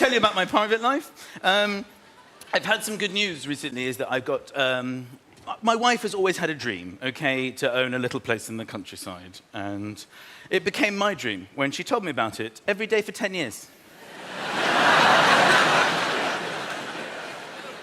tell you about my private life? I've had some good news recently, is that I've got... my wife has always had a dream, okay, to own a little place in the countryside. And it became my dream when she told me about it every day for 10 years.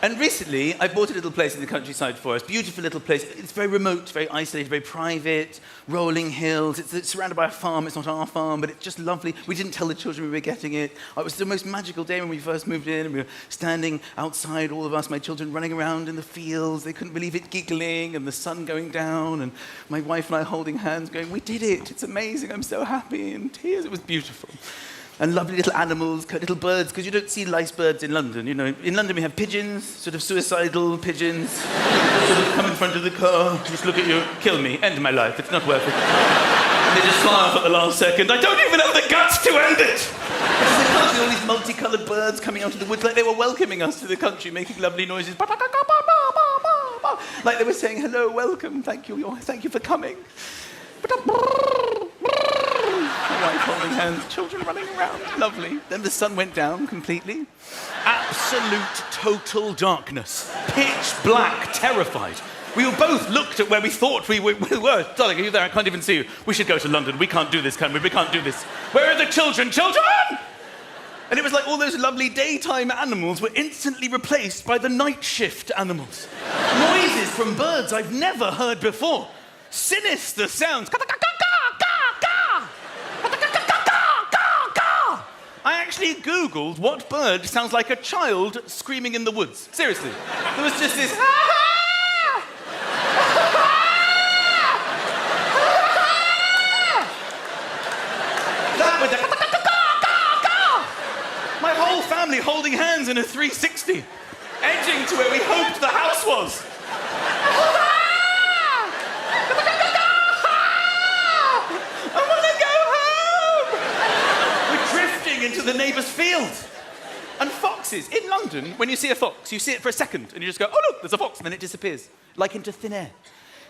And recently, I bought a little place in the countryside for us. Beautiful little place. It's very remote, very isolated, very private, rolling hills. It's surrounded by a farm. It's not our farm, but it's just lovely. We didn't tell the children we were getting it. It was the most magical day when we first moved in, and we were standing outside, all of us, my children running around in the fields. They couldn't believe it, giggling, and the sun going down, and my wife and I holding hands, going, we did it. It's amazing. I'm so happy. And tears. It was beautiful. And lovely little animals, little birds, because you don't see nice birds in London, you know. In London we have pigeons, sort of suicidal pigeons, sort of come in front of the car, just look at you, kill me, end my life, it's not worth it. And they just fly off at the last second. I don't even have the guts to end it! All these multicoloured birds coming out of the woods, like they were welcoming us to the country, making lovely noises. Like they were saying, hello, welcome, thank you for coming. My wife holding hands, children running around, lovely. Then the sun went down completely. Absolute, total darkness. Pitch black, terrified. We all both looked at where we thought we were. Darling, are you there? I can't even see you. We should go to London. We can't do this, can we? We can't do this. Where are the children? Children! And it was like all those lovely daytime animals were instantly replaced by the night shift animals. Noises from birds I've never heard before. Sinister sounds. I actually Googled what bird sounds like a child screaming in the woods. Seriously. There was just this... That with the... My whole family holding hands in a 360, edging to where we hoped the house was. Into the neighbour's field. And foxes. In London, when you see a fox, you see it for a second, and you just go, oh, look, there's a fox, and then it disappears, like into thin air.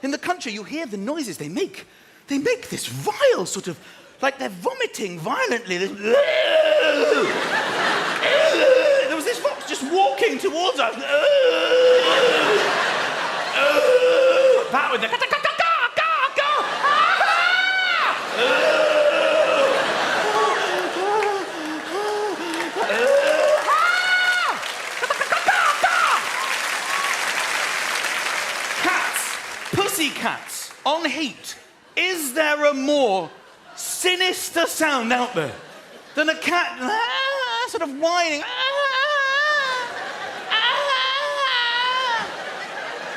In the country, you hear the noises they make. They make this vile sort of, like they're vomiting violently. There was this fox just walking towards us. That with the... Cats on heat. Is there a more sinister sound out there than a cat sort of whining?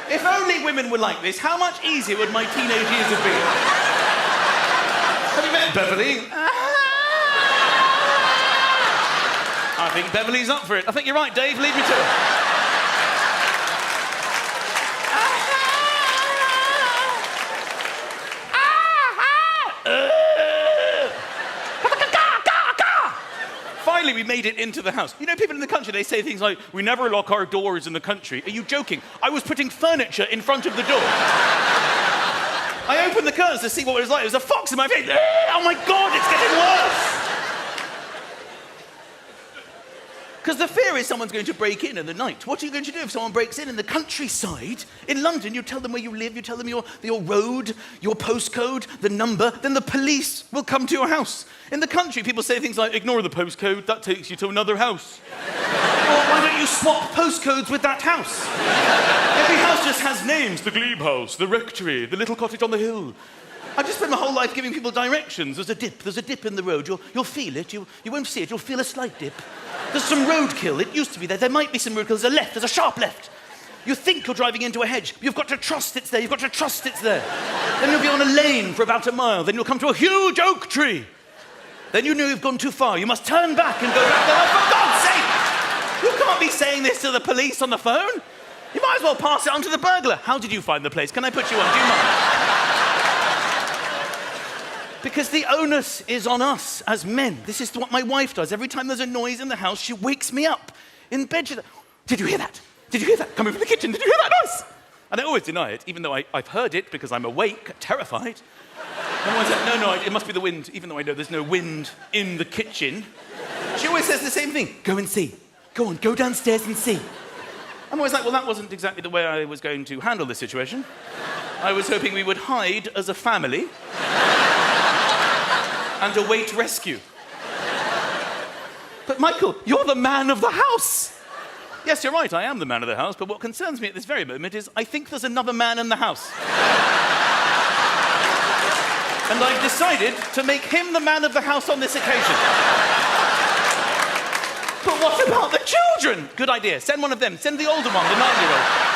If only women were like this, how much easier would my teenage years have been? Have you met Beverly? I think Beverly's up for it. I think you're right, Dave. Leave me to it. Finally, we made it into the house. You know, people in the country, they say things like, we never lock our doors in the country. Are you joking? I was putting furniture in front of the door. I opened the curtains to see what it was like. There was a fox in my face. Oh my God, it's getting worse. Because the fear is someone's going to break in the night. What are you going to do if someone breaks in the countryside? In London, you tell them where you live, you tell them your road, your postcode, the number, then the police will come to your house. In the country, people say things like, ignore the postcode, that takes you to another house. Or why don't you swap postcodes with that house? Every house just has names. The glebe house, the rectory, the little cottage on the hill. I've just spent my whole life giving people directions. There's a dip in the road. You'll feel it. You won't see it. You'll feel a slight dip. There's some roadkill. It used to be there. There might be some roadkill. There's a left. There's a sharp left. You think you're driving into a hedge. You've got to trust it's there. You've got to trust it's there. Then you'll be on a lane for about a mile. Then you'll come to a huge oak tree. Then you know you've gone too far. You must turn back and go back there. Oh, for God's sake! You can't be saying this to the police on the phone. You might as well pass it on to the burglar. How did you find the place? Can I put you on? Do you mind? Because the onus is on us as men. This is what my wife does. Every time there's a noise in the house, she wakes me up. In bed, she's like, did you hear that? Did you hear that? Coming from the kitchen, did you hear that noise? And I always deny it, even though I've heard it because I'm awake, terrified. And I said, no, it must be the wind, even though I know there's no wind in the kitchen. She always says the same thing. Go and see. Go on, go downstairs and see. I'm always like, well, that wasn't exactly the way I was going to handle this situation. I was hoping we would hide as a family and await rescue. But Michael, you're the man of the house. Yes, you're right, I am the man of the house, but what concerns me at this very moment is I think there's another man in the house. And I've decided to make him the man of the house on this occasion. But what about the children? Good idea. Send one of them. Send the older one, the 9-year-old.